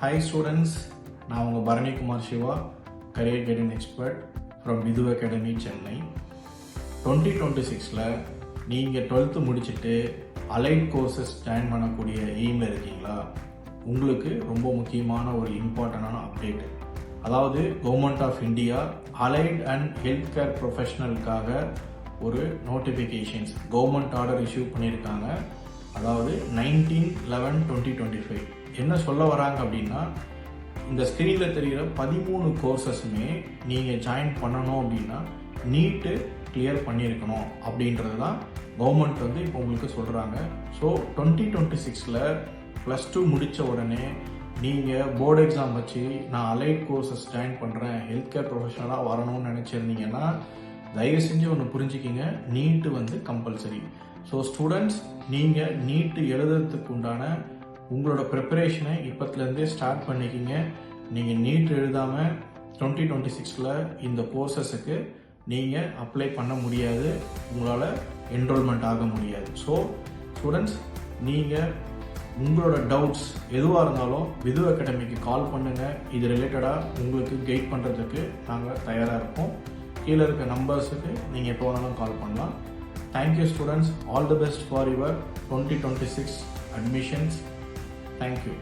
Hi students, நான் உங்கள் Bharani Kumar Siva, career guidance expert from Vidhu Academy Chennai. 2026ல் நீங்கள் 12th முடிச்சுட்டு அலைட் கோர்சஸ் ஜாயின் பண்ணக்கூடிய எய்மில் இருக்கீங்களா? உங்களுக்கு ரொம்ப முக்கியமான ஒரு இம்பார்ட்டண்டான அப்டேட். அதாவது government of India allied and health care ப்ரொஃபஷனலுக்காக ஒரு நோட்டிஃபிகேஷன்ஸ் கவர்மெண்ட் ஆர்டர் இஷ்யூ பண்ணியிருக்காங்க. அதாவது 19/11/2025 என்ன சொல்ல வராங்க அப்படின்னா, இந்த ஸ்க்ரீனில் தெரிகிற 13 கோர்சஸுமே நீங்கள் ஜாயின் பண்ணணும் அப்படின்னா நீட்டு கிளியர் பண்ணியிருக்கணும் அப்படின்றது தான் கவர்மெண்ட் இப்போ உங்களுக்கு சொல்கிறாங்க. ஸோ 2026ல் +2 முடித்த உடனே நீங்கள் போர்டு எக்ஸாம் வச்சு நான் அலைட் கோர்சஸ் ஜாயின் பண்ணுறேன், ஹெல்த் கேர் ப்ரொஃபஷனலாக வரணும்னு நினச்சிருந்தீங்கன்னா தயவு செஞ்சு ஒன்று புரிஞ்சுக்கிங்க, நீட்டு கம்பல்சரி. ஸோ ஸ்டூடெண்ட்ஸ், நீங்கள் நீட்டு எழுதுறதுக்கு உண்டான உங்களோட ப்ரிப்பரேஷனை இப்போத்துலேருந்தே ஸ்டார்ட் பண்ணிக்கிங்க. நீங்கள் நீட் எழுதாமல் 2026ல் இந்த கோர்சஸுக்கு நீங்கள் அப்ளை பண்ண முடியாது, உங்களால் என்ரோல்மெண்ட் ஆக முடியாது. ஸோ ஸ்டூடெண்ட்ஸ், நீங்கள் உங்களோட டவுட்ஸ் எதுவாக இருந்தாலும் விது அகாடமிக்கு கால் பண்ணுங்கள். இது ரிலேட்டடாக உங்களுக்கு கைட் பண்ணுறதுக்கு நாங்கள் தயாராக இருக்கோம். கீழே இருக்க நம்பர்ஸுக்கு நீங்கள் எப்போ வேணாலும் கால் பண்ணலாம். Thank you students, all the best for your 2026 admissions. Thank you.